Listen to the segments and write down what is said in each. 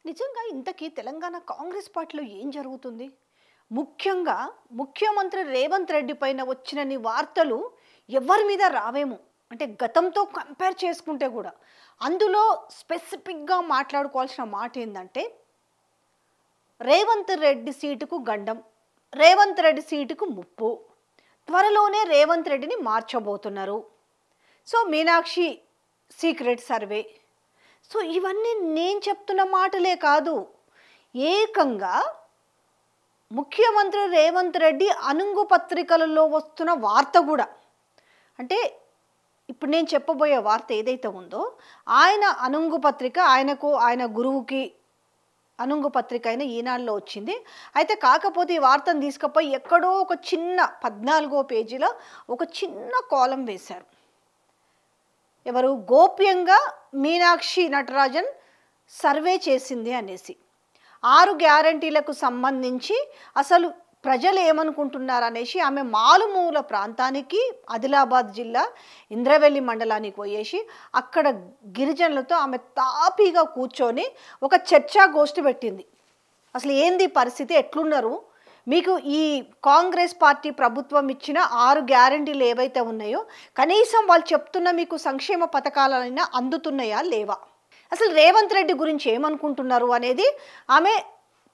నిజంగా ఇంతకీ తెలంగాణ కాంగ్రెస్ పార్టీలో ఏం జరుగుతుంది? ముఖ్యంగా ముఖ్యమంత్రి రేవంత్ రెడ్డి పైన వచ్చినన్ని వార్తలు ఎవరి మీద రావేమో. అంటే గతంతో కంపేర్ చేసుకుంటే కూడా. అందులో స్పెసిఫిక్‌గా మాట్లాడుకోవాల్సిన మాట ఏందంటే, రేవంత్ రెడ్డి సీటుకు గండం. రేవంత్ రెడ్డి సీటుకు ముప్పు. త్వరలోనే రేవంత్ రెడ్డిని మార్చబోతున్నారు. So Meenakshi secret survey. So ఇవన్నీ నేను చెప్తున్న మాటలే కాదు. ఏకంగా ముఖ్యమంత్రి రేవంత్ రెడ్డి అనుంగు పత్రికలలో వస్తున్న వార్త కూడా. అంటే ఇప్పుడు నేను చెప్పబోయే వార్త ఏదైతే ఉందో, ఆయన అనుంగు పత్రిక ఆయన గురువుకి అనుంగు పత్రిక అయిన ఈనాడులో వచ్చింది. అయితే కాకపోతే ఈ వార్తను తీసుకుపోయి ఎక్కడో ఒక చిన్న 14వ పేజీలో ఒక చిన్న కాలం వేశారు. ఎవరు? గోప్యంగా మీనాక్షి నటరాజన్ సర్వే చేసింది అనేసి 6 గ్యారంటీలకు సంబంధించి అసలు ప్రజలు ఏమనుకుంటున్నారు అనేసి ఆమె మాలుమూల ప్రాంతానికి ఆదిలాబాద్ జిల్లా ఇంద్రవెల్లి మండలానికి పోయేసి అక్కడ గిరిజనులతో ఆమె తాపీగా కూర్చొని ఒక చర్చాగోష్ఠి పెట్టింది. అసలు ఏంది పరిస్థితి, ఎట్లున్నారు, మీకు ఈ కాంగ్రెస్ పార్టీ ప్రభుత్వం ఇచ్చిన 6 గ్యారంటీలు ఏవైతే ఉన్నాయో కనీసం వాళ్ళు చెప్తున్న మీకు సంక్షేమ పథకాలైనా అందుతున్నాయా లేవా, అసలు రేవంత్ రెడ్డి గురించి ఏమనుకుంటున్నారు అనేది ఆమె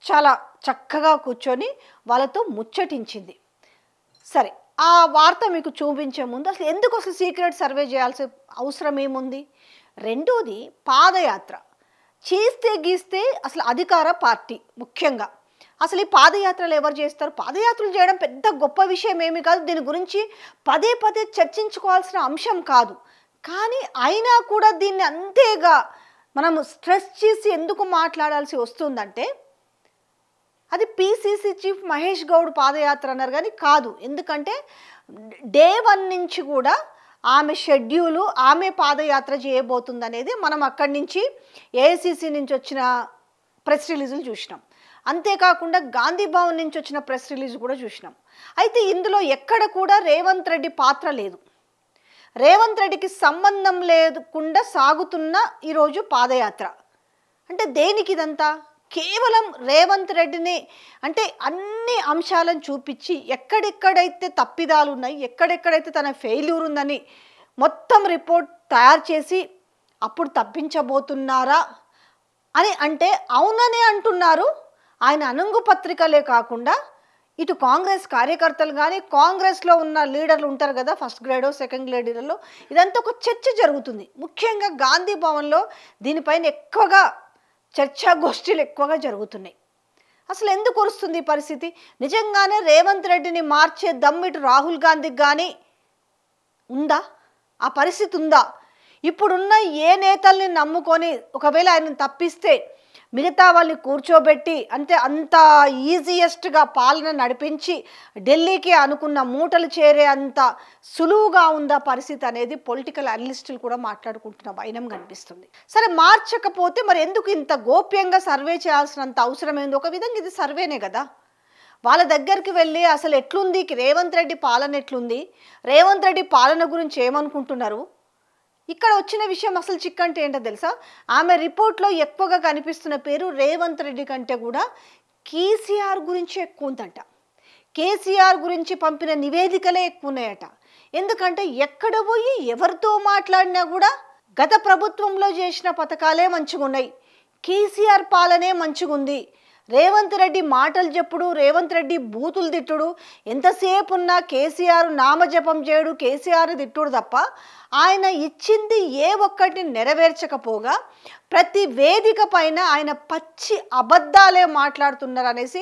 చాలా చక్కగా కూర్చొని వాళ్ళతో ముచ్చటించింది. సరే, ఆ వార్త మీకు చూపించే ముందు అసలు ఎందుకు సీక్రెట్ సర్వే చేయాల్సిన అవసరం ఏముంది? రెండోది, పాదయాత్ర చేస్తే గీస్తే అసలు అధికార పార్టీ ముఖ్యంగా అసలు ఈ పాదయాత్రలు ఎవరు చేస్తారు? పాదయాత్రలు చేయడం పెద్ద గొప్ప విషయం ఏమీ కాదు. దీని గురించి పదే పదే చర్చించుకోవాల్సిన అంశం కాదు. కానీ అయినా కూడా దీన్ని అంతేగా మనము స్ట్రెస్ చేసి ఎందుకు మాట్లాడాల్సి వస్తుందంటే, అది పిసిసి చీఫ్ మహేష్ గౌడ్ పాదయాత్ర అన్నారు కానీ కాదు. ఎందుకంటే డే 1 నుంచి కూడా ఆమె షెడ్యూలు, ఆమె పాదయాత్ర చేయబోతుంది అనేది మనం అక్కడి నుంచి ఏఐసిసి నుంచి వచ్చిన ప్రెస్ రిలీజులు చూసినాం. అంతేకాకుండా గాంధీ భవన్ నుంచి వచ్చిన ప్రెస్ రిలీజ్ కూడా చూసినాం. అయితే ఇందులో ఎక్కడ కూడా రేవంత్ రెడ్డి పాత్ర లేదు. రేవంత్ రెడ్డికి సంబంధం లేకుండా సాగుతున్న ఈరోజు పాదయాత్ర. అంటే దేనికి ఇదంతా? కేవలం రేవంత్ రెడ్డిని అంటే అన్ని అంశాలను చూపించి ఎక్కడెక్కడైతే తప్పిదాలు ఉన్నాయి, ఎక్కడెక్కడైతే తన ఫెయిల్యూర్ ఉందని మొత్తం రిపోర్ట్ తయారు చేసి అప్పుడు తప్పించబోతున్నారా అని అంటే అవుననే అంటున్నారు. ఆయన అనుంగు పత్రికలే కాకుండా ఇటు కాంగ్రెస్ కార్యకర్తలు కానీ కాంగ్రెస్లో ఉన్న లీడర్లు ఉంటారు కదా, ఫస్ట్ గ్రేడో సెకండ్ గ్రేడర్లో, ఇదంతా ఒక చర్చ జరుగుతుంది. ముఖ్యంగా గాంధీ భవన్లో దీనిపైన ఎక్కువగా చర్చాగోష్ఠీలు ఎక్కువగా జరుగుతున్నాయి. అసలు ఎందుకు వస్తుంది ఈ పరిస్థితి? నిజంగానే రేవంత్ రెడ్డిని మార్చే దమ్ము ఇటు రాహుల్ గాంధీకి కానీ ఉందా? ఆ పరిస్థితి ఉందా? ఇప్పుడున్న ఏ నేతల్ని నమ్ముకొని ఒకవేళ ఆయన తప్పిస్తే మిగతా వాళ్ళని కూర్చోబెట్టి అంత ఈజియెస్ట్గా పాలన నడిపించి ఢిల్లీకి అనుకున్న మూటలు చేరే అంత సులువుగా ఉందా పరిస్థితి అనేది పొలిటికల్ అనలిస్టులు కూడా మాట్లాడుకుంటున్న వైనం కనిపిస్తుంది. సరే, మార్చకపోతే మరి ఎందుకు ఇంత గోప్యంగా సర్వే చేయాల్సినంత అవసరం ఏంది? ఒక విధంగా ఇది సర్వేనే కదా. వాళ్ళ దగ్గరికి వెళ్ళి అసలు ఎట్లుంది, రేవంత్ రెడ్డి పాలన ఎట్లుంది, రేవంత్ రెడ్డి పాలన గురించి ఏమనుకుంటున్నారు, ఇక్కడ వచ్చిన విషయం అసలు చిక్కంటే ఏంటో తెలుసా? ఆమె రిపోర్ట్లో ఎక్కువగా కనిపిస్తున్న పేరు రేవంత్ రెడ్డి కంటే కూడా కేసీఆర్ గురించి ఎక్కువ ఉందంట. కేసీఆర్ గురించి పంపిన నివేదికలే ఎక్కువ ఉన్నాయట. ఎందుకంటే ఎక్కడ పోయి ఎవరితో మాట్లాడినా కూడా గత ప్రభుత్వంలో చేసిన పథకాలే మంచిగా ఉన్నాయి, కేసీఆర్ పాలనే మంచిగా ఉంది, రేవంత్ రెడ్డి మాటలు చెప్పుడు, రేవంత్ రెడ్డి బూతులు తిట్టుడు, ఎంతసేపు ఉన్నా కేసీఆర్ నామజపం చేయడు, కేసీఆర్ తిట్టుడు తప్ప ఆయన ఇచ్చింది ఏ ఒక్కటి నెరవేర్చకపోగా ప్రతి వేదిక పైన ఆయన పచ్చి అబద్ధాలే మాట్లాడుతున్నారు అనేసి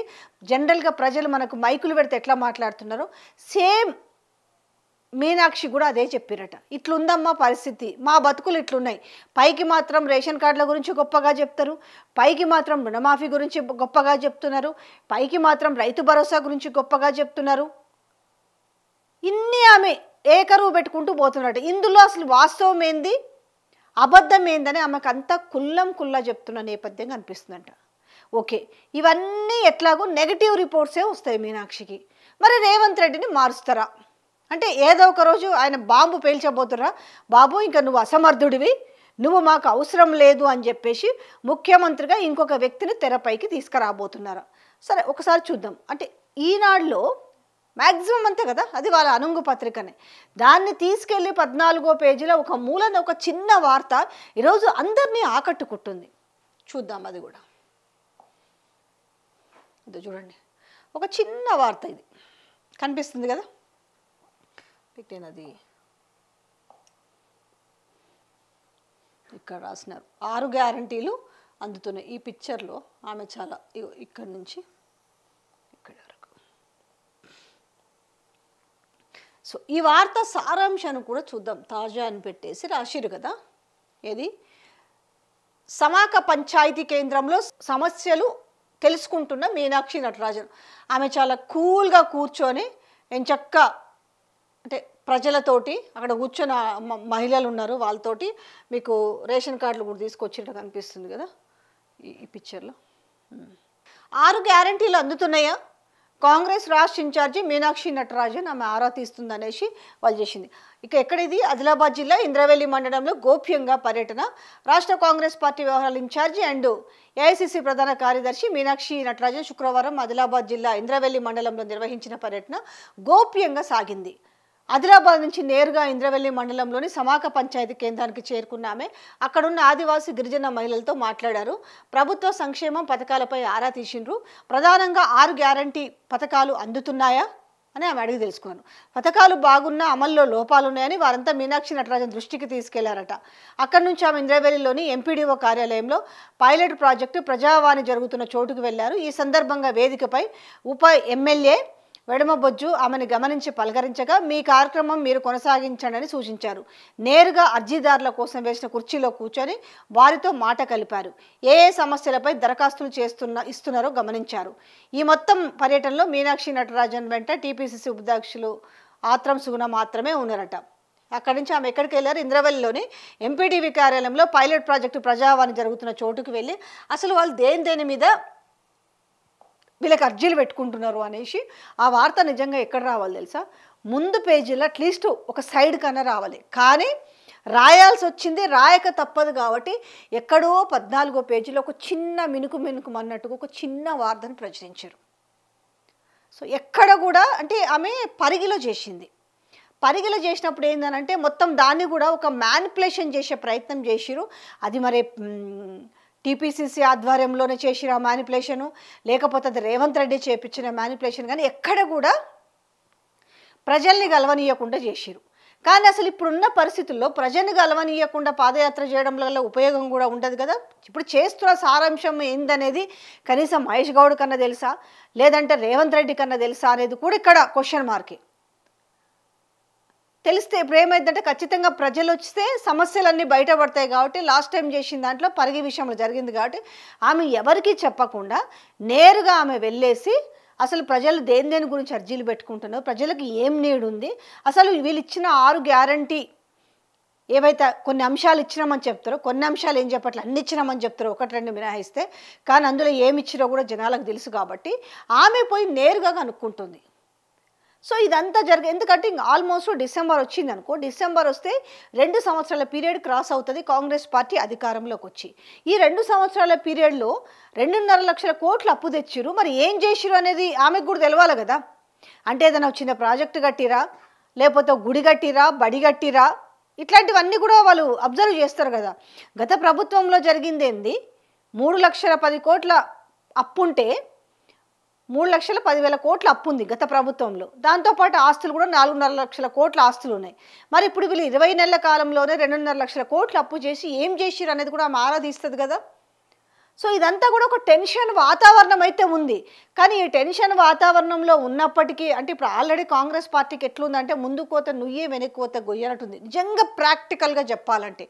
జనరల్గా ప్రజలు మనకు మైకులు పెడితే ఎట్లా మాట్లాడుతున్నారో సేమ్ మీనాక్షి కూడా అదే చెప్పారట. ఇట్లుందమ్మా పరిస్థితి, మా బతుకులు ఇట్లున్నాయి. పైకి మాత్రం రేషన్ కార్డుల గురించి గొప్పగా చెప్తారు, పైకి మాత్రం రుణమాఫీ గురించి గొప్పగా చెప్తున్నారు, పైకి మాత్రం రైతు భరోసా గురించి గొప్పగా చెప్తున్నారు. ఇన్ని ఆమె ఏకరువు పెట్టుకుంటూ పోతున్నట్టు. ఇందులో అసలు వాస్తవం ఏంది, అబద్ధం ఏందని ఆమెకు అంతా కుల్లా చెప్తున్న నేపథ్యం కనిపిస్తుందంట. ఓకే, ఇవన్నీ ఎట్లాగో నెగిటివ్ రిపోర్ట్సే వస్తాయి మీనాక్షికి. మరి రేవంత్ రెడ్డిని మారుస్తారా అంటే ఏదో ఒక రోజు ఆయన బాంబు పేల్చబోతురా, బాబు ఇంకా నువ్వు అసమర్థుడివి, నువ్వు మాకు అవసరం లేదు అని చెప్పేసి ముఖ్యమంత్రిగా ఇంకొక వ్యక్తిని తెరపైకి తీసుకురాబోతున్నారు. సరే ఒకసారి చూద్దాం. అంటే ఈనాడులో మ్యాక్సిమం అంతే కదా, అది వాళ్ళ అనుంగు పత్రికనే. దాన్ని తీసుకెళ్ళి 14వ పేజీలో ఒక మూలన ఒక చిన్న వార్త ఈరోజు అందరినీ ఆకట్టుకుంటుంది. చూద్దాం అది కూడా. ఇది చూడండి, ఒక చిన్న వార్త ఇది కనిపిస్తుంది కదా, పెట్టినది ఇక్కడ రాసినారు. 6 గ్యారంటీలు అందుతున్నాయి. ఈ పిక్చర్లో ఆమె చాలా ఇక్కడి నుంచి ఇక్కడ వరకు. సో ఈ వార్త సారాంశాన్ని కూడా చూద్దాం. తాజా అని పెట్టేసి రాసిరు కదా. ఏది సమాక పంచాయతీ కేంద్రంలో సమస్యలు తెలుసుకుంటున్న మీనాక్షి నటరాజన్. ఆమె చాలా కూల్గా కూర్చొని ఎంచక్క అంటే ప్రజలతోటి అక్కడ కూర్చొని మహిళలు ఉన్నారు, వాళ్ళతోటి మీకు రేషన్ కార్డులు కూడా తీసుకొచ్చినట్టు కనిపిస్తుంది కదా ఈ పిక్చర్లో. 6 గ్యారంటీలు అందుతున్నాయా? కాంగ్రెస్ రాష్ట్ర ఇన్ఛార్జి మీనాక్షి నటరాజన్ ఆమె ఆరా తీస్తుంది అనేసి వాళ్ళు చేసింది. ఇక ఎక్కడ ఇది? ఆదిలాబాద్ జిల్లా ఇంద్రవెల్లి మండలంలో గోప్యంగా పర్యటన. రాష్ట్ర కాంగ్రెస్ పార్టీ వ్యవహారాల ఇన్ఛార్జి అండ్ ఏఐసిసి ప్రధాన కార్యదర్శి మీనాక్షి నటరాజన్ శుక్రవారం ఆదిలాబాద్ జిల్లా ఇంద్రవెల్లి మండలంలో నిర్వహించిన పర్యటన గోప్యంగా సాగింది. ఆదిలాబాద్ నుంచి నేరుగా ఇంద్రవెల్లి మండలంలోని సమాక పంచాయతీ కేంద్రానికి చేరుకున్న ఆమె అక్కడున్న ఆదివాసీ గిరిజన మహిళలతో మాట్లాడారు. ప్రభుత్వ సంక్షేమం పథకాలపై ఆరా తీసిండ్రు. ప్రధానంగా 6 గ్యారంటీ పథకాలు అందుతున్నాయా అని ఆమె అడిగి తెలుసుకున్నాను. పథకాలు బాగున్నా అమల్లో లోపాలున్నాయని వారంతా మీనాక్షి నటరాజన్ దృష్టికి తీసుకెళ్లారట. అక్కడి నుంచి ఆమె ఇంద్రవెల్లిలోని ఎంపీడీఓ కార్యాలయంలో పైలట్ ప్రాజెక్టు ప్రజావాణి జరుగుతున్న చోటుకు వెళ్లారు. ఈ సందర్భంగా వేదికపై ఉప ఎమ్మెల్యే వెడమబొజ్జు ఆమెను గమనించి పలకరించగా మీ కార్యక్రమం మీరు కొనసాగించండి సూచించారు. నేరుగా అర్జీదారుల కోసం వేసిన కుర్చీలో కూర్చొని వారితో మాట కలిపారు. ఏ సమస్యలపై దరఖాస్తులు ఇస్తున్నారో గమనించారు. ఈ మొత్తం పర్యటనలో మీనాక్షి నటరాజన్ వెంట టీపీసీసీ ఉపాధ్యక్షులు ఆత్రం సుగుణ మాత్రమే ఉన్నారట. అక్కడి నుంచి ఆమె ఎక్కడికి వెళ్ళారు? ఇంద్రవెల్లిలోని ఎంపీడీవీ కార్యాలయంలో పైలట్ ప్రాజెక్టు ప్రజావాణి జరుగుతున్న చోటుకు వెళ్ళి అసలు వాళ్ళు దేని మీద వీళ్ళకి అర్జీలు పెట్టుకుంటున్నారు అనేసి ఆ వార్త నిజంగా ఎక్కడ రావాలి తెలుసా? ముందు పేజీలో అట్లీస్ట్ ఒక సైడ్ కన్నా రావాలి. కానీ రాయాల్సి వచ్చింది, రాయక తప్పదు కాబట్టి ఎక్కడో 14వ పేజీలో ఒక చిన్న మినుకు అన్నట్టుగా ఒక చిన్న వార్తను ప్రచురించారు. సో ఎక్కడ కూడా అంటే ఆమె పరిగిలో చేసింది. పరిగిలో చేసినప్పుడు ఏందనంటే మొత్తం దాన్ని కూడా ఒక మ్యానిపులేషన్ చేసే ప్రయత్నం చేసిరు. అది మరి టీపీసీసీ ఆధ్వర్యంలోనే చేసిన మ్యానిపులేషను, లేకపోతే అది రేవంత్ రెడ్డి చేపించిన మ్యానిపులేషన్, కానీ ఎక్కడ కూడా ప్రజల్ని గెలవనీయకుండా చేసిరు. కానీ అసలు ఇప్పుడున్న పరిస్థితుల్లో ప్రజల్ని గెలవనీయకుండా పాదయాత్ర చేయడం వల్ల ఉపయోగం కూడా ఉండదు కదా. ఇప్పుడు చేస్తున్న సారాంశం ఏందనేది కనీసం మహేష్ గౌడ్ కన్నా తెలుసా, లేదంటే రేవంత్ రెడ్డి కన్నా తెలుసా అనేది కూడా ఇక్కడ క్వశ్చన్ మార్కే. తెలిస్తే ఇప్పుడు ఏమైందంటే ఖచ్చితంగా ప్రజలు వస్తే సమస్యలన్నీ బయటపడతాయి కాబట్టి లాస్ట్ టైం చేసిన దాంట్లో పరిగి విషయంలో జరిగింది కాబట్టి ఆమె ఎవరికీ చెప్పకుండా నేరుగా ఆమె వెళ్ళేసి అసలు ప్రజలు దేని గురించి అర్జీలు పెట్టుకుంటున్నారు, ప్రజలకు ఏం నీడ్ ఉంది, అసలు వీళ్ళు ఇచ్చిన 6 గ్యారంటీ ఏవైతే కొన్ని అంశాలు ఇచ్చినామని చెప్తారో, కొన్ని అంశాలు ఏం చెప్పట్లే అన్ని ఇచ్చినామని చెప్తారో, 1-2 మినహాయిస్తే, కానీ అందులో ఏమి ఇచ్చినా కూడా జనాలకు తెలుసు కాబట్టి ఆమె పోయి నేరుగా కనుక్కుంటుంది. సో ఇదంతా ఎందుకంటే ఆల్మోస్ట్ డిసెంబర్ వచ్చింది అనుకో, డిసెంబర్ వస్తే 2 సంవత్సరాల పీరియడ్ క్రాస్ అవుతుంది కాంగ్రెస్ పార్టీ అధికారంలోకి వచ్చి. ఈ 2 సంవత్సరాల పీరియడ్లో 2.5 లక్షల కోట్లు అప్పు తెచ్చిరు. మరి ఏం చేసిరు అనేది ఆమెకు కూడా తెలవాలి కదా. అంటే ఏదైనా చిన్న ప్రాజెక్టు కట్టిరా, లేకపోతే గుడి కట్టిరా, బడి కట్టిరా, ఇట్లాంటివన్నీ కూడా వాళ్ళు అబ్జర్వ్ చేస్తారు కదా. గత ప్రభుత్వంలో జరిగింది ఏంది, 3,10,00,000 కోట్ల అప్పుంటే 3,10,000 కోట్ల అప్పు ఉంది గత ప్రభుత్వంలో. దాంతోపాటు ఆస్తులు కూడా 4.5 లక్షల కోట్ల ఆస్తులు ఉన్నాయి. మరి ఇప్పుడు వీళ్ళు 20 నెలల కాలంలోనే 2.5 లక్షల కోట్ల అప్పు చేసి ఏం చేసిరు అనేది కూడా ఆరా తీస్తుంది కదా. సో ఇదంతా కూడా ఒక టెన్షన్ వాతావరణం అయితే ఉంది. కానీ ఈ టెన్షన్ వాతావరణంలో ఉన్నప్పటికీ అంటే ఇప్పుడు ఆల్రెడీ కాంగ్రెస్ పార్టీకి ఎట్లుందంటే ముందు కోత నుయ్యే వెనక్కి కోత గొయ్యనట్టుంది. నిజంగా ప్రాక్టికల్గా చెప్పాలంటే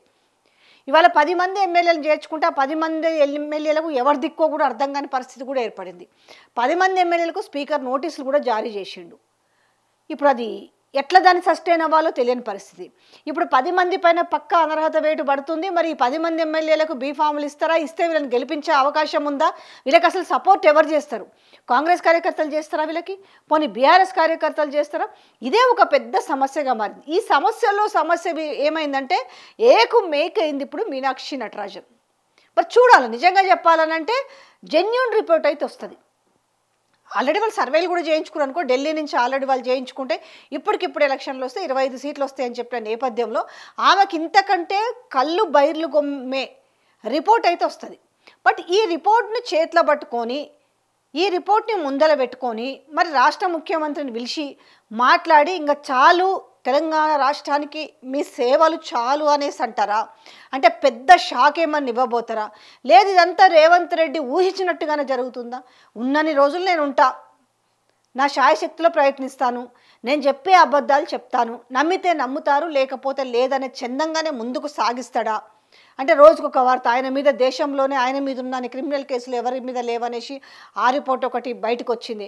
ఇవాళ 10 మంది ఎమ్మెల్యేలు చేర్చుకుంటే ఆ 10 మంది ఎమ్మెల్యేలకు ఎవరి దిక్కో కూడా అర్థం కాని పరిస్థితి కూడా ఏర్పడింది. 10 మంది ఎమ్మెల్యేలకు స్పీకర్ నోటీసులు కూడా జారీ చేసిండు. ఇప్పుడు అది ఎట్లా దాన్ని సస్టైన్ అవ్వాలో తెలియని పరిస్థితి. ఇప్పుడు 10 మంది పైన పక్కా అనర్హత వేటు పడుతుంది. మరి ఈ 10 మంది ఎమ్మెల్యేలకు బీఫాములు ఇస్తారా? ఇస్తే వీళ్ళని గెలిపించే అవకాశం ఉందా? వీళ్ళకి అసలు సపోర్ట్ ఎవరు చేస్తారు? కాంగ్రెస్ కార్యకర్తలు చేస్తారా వీళ్ళకి? పోనీ బీఆర్ఎస్ కార్యకర్తలు చేస్తారా? ఇదే ఒక పెద్ద సమస్యగా మారింది. ఈ సమస్య ఏమైందంటే ఏకు మేక్ అయింది ఇప్పుడు మీనాక్షి నటరాజన్. మరి చూడాలి, నిజంగా చెప్పాలనంటే జెన్యూన్ రిపోర్ట్ అయితే వస్తుంది. ఆల్రెడీ వాళ్ళు సర్వేలు కూడా చేయించుకున్నారు అనుకో, ఢిల్లీ నుంచి ఆల్రెడీ వాళ్ళు చేయించుకుంటే ఇప్పటికిప్పుడు ఎలక్షన్లు వస్తే 25 సీట్లు వస్తాయని చెప్పిన నేపథ్యంలో ఆమెకి ఇంతకంటే కళ్ళు బైర్లు గొమ్మే రిపోర్ట్ అయితే వస్తుంది. బట్ ఈ రిపోర్ట్ని చేతిలో పట్టుకొని, ఈ రిపోర్ట్ని ముందర పెట్టుకొని మరి రాష్ట్ర ముఖ్యమంత్రిని పిలిచి మాట్లాడి ఇంకా చాలు తెలంగాణ రాష్ట్రానికి మీ సేవలు చాలు అనేసి అంటారా? అంటే పెద్ద షాక్ ఏమని ఇవ్వబోతారా? లేదు ఇదంతా రేవంత్ రెడ్డి ఊహించినట్టుగానే జరుగుతుందా? ఉన్నన్ని రోజులు నేను ఉంటా, నా శాయశక్తిలో ప్రయత్నిస్తాను, నేను చెప్పే అబద్ధాలు చెప్తాను, నమ్మితే నమ్ముతారు లేకపోతే లేదనే చందంగానే ముందుకు సాగిస్తాడా? అంటే రోజుకొక వార్త ఆయన మీద, దేశంలోనే ఆయన మీద ఉన్న క్రిమినల్ కేసులు ఎవరి మీద లేవనేసి ఆ రిపోర్ట్ ఒకటి బయటకు వచ్చింది.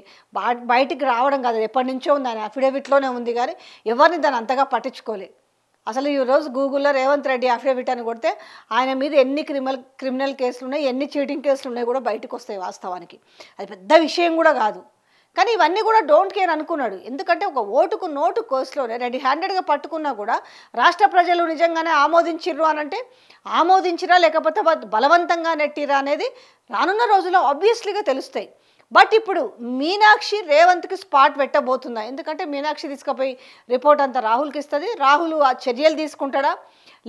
బయటికి రావడం కాదు, ఎప్పటి నుంచో ఉంది, ఆయన అఫిడవిట్లో ఉంది, కానీ ఎవరిని దాన్ని అంతగా పట్టించుకోలేదు. అసలు ఈరోజు గూగుల్లో రేవంత్ రెడ్డి అఫిడవిట్ అని కొడితే ఆయన మీద ఎన్ని క్రిమినల్ కేసులు ఉన్నాయి, ఎన్ని చీటింగ్ కేసులు ఉన్నాయి కూడా బయటకు వస్తాయి. వాస్తవానికి అది పెద్ద విషయం కూడా కాదు, కానీ ఇవన్నీ కూడా డోంట్ కేర్ అనుకున్నాడు. ఎందుకంటే ఒక ఓటుకు నోటు కోర్సులోనే రెడీ హ్యాండెడ్గా పట్టుకున్నా కూడా రాష్ట్ర ప్రజలు నిజంగానే ఆమోదించిర్రు అనంటే ఆమోదించిరా లేకపోతే బలవంతంగా నెట్టిరా అనేది రానున్న రోజుల్లో ఆబ్వియస్లీగా తెలుస్తాయి. బట్ ఇప్పుడు మీనాక్షి రేవంత్కి స్పాట్ పెట్టబోతుందా? ఎందుకంటే మీనాక్షి తీసుకుపోయి రిపోర్ట్ అంతా రాహుల్కి ఇస్తుంది. రాహుల్ ఆ చర్యలు తీసుకుంటాడా?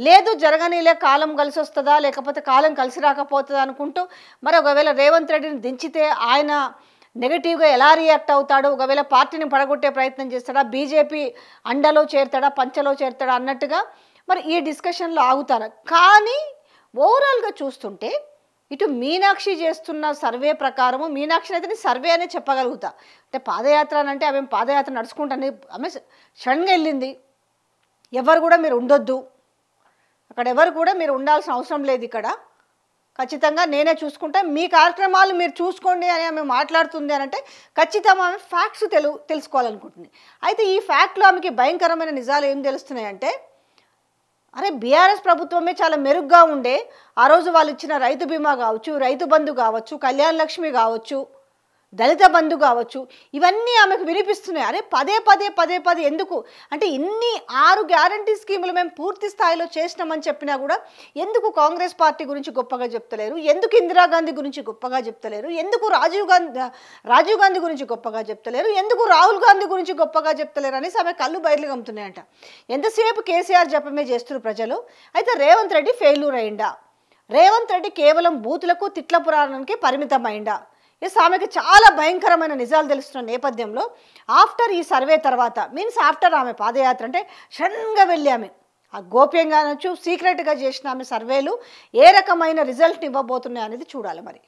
లేదు జరగనీలే, కాలం కలిసి వస్తుందా లేకపోతే కాలం కలిసి రాకపోతుందా అనుకుంటూ మరి ఒకవేళ రేవంత్ రెడ్డిని దించితే ఆయన నెగటివ్గా ఎలా రియాక్ట్ అవుతాడు? ఒకవేళ పార్టీని పడగొట్టే ప్రయత్నం చేస్తాడా? బీజేపీ అండలో చేరుతాడా, పంచలో చేరుతాడా అన్నట్టుగా మరి ఈ డిస్కషన్లో ఆగుతారా? కానీ ఓవరాల్గా చూస్తుంటే ఇటు మీనాక్షి చేస్తున్న సర్వే ప్రకారము, మీనాక్షిని అయితే సర్వే అనే చెప్పగలుగుతా. అంటే పాదయాత్ర అని అంటే ఆమె పాదయాత్ర నడుచుకుంటానే ఆమె సడన్గా వెళ్ళింది. ఎవరు కూడా మీరు ఉండొద్దు అక్కడ, ఎవరు కూడా మీరు ఉండాల్సిన అవసరం లేదు, ఇక్కడ ఖచ్చితంగా నేనే చూసుకుంటా, మీ కార్యక్రమాలు మీరు చూసుకోండి అని ఆమె మాట్లాడుతుంది అని అంటే ఖచ్చితంగా ఆమె ఫ్యాక్ట్స్ తెలుసుకోవాలనుకుంటుంది. అయితే ఈ ఫ్యాక్ట్లో ఆమెకి భయంకరమైన నిజాలు ఏం తెలుస్తున్నాయంటే, అరే బీఆర్ఎస్ ప్రభుత్వమే చాలా మెరుగ్గా ఉండే, ఆ రోజు వాళ్ళు ఇచ్చిన రైతు బీమా కావచ్చు, రైతు బంధు కావచ్చు, కళ్యాణ లక్ష్మి కావచ్చు, దళిత బంధు కావచ్చు, ఇవన్నీ ఆమెకు వినిపిస్తున్నాయి. అరే పదే ఎందుకు అంటే ఇన్ని 6 గ్యారంటీ స్కీములు మేము పూర్తి స్థాయిలో చేసినామని చెప్పినా కూడా ఎందుకు కాంగ్రెస్ పార్టీ గురించి గొప్పగా చెప్తలేరు? ఎందుకు ఇందిరాగాంధీ గురించి గొప్పగా చెప్తలేరు? ఎందుకు రాజీవ్ గాంధీ గురించి గొప్పగా చెప్తలేరు? ఎందుకు రాహుల్ గాంధీ గురించి గొప్పగా చెప్తలేరు అనేసి ఆమె కళ్ళు బయలు గమ్ముతున్నాయంట. ఎంతసేపు కేసీఆర్ జపమే చేస్తున్నారు ప్రజలు. అయితే రేవంత్ రెడ్డి ఫెయిల్యూర్ అయిందా? రేవంత్ రెడ్డి కేవలం బూతులకు తిట్ల పురాణానికి పరిమితమైందా? ఎస్, ఆమెకు చాలా భయంకరమైన నిజాలు తెలుస్తున్న నేపథ్యంలో ఆఫ్టర్ ఈ సర్వే తర్వాత మీన్స్ ఆఫ్టర్ ఆమె పాదయాత్ర అంటే సడన్గా వెళ్ళి ఆమె ఆ గోప్యంగా అనొచ్చు, సీక్రెట్గా చేసిన ఆమె సర్వేలు ఏ రకమైన రిజల్ట్ని ఇవ్వబోతున్నాయి అనేది చూడాలి మరి.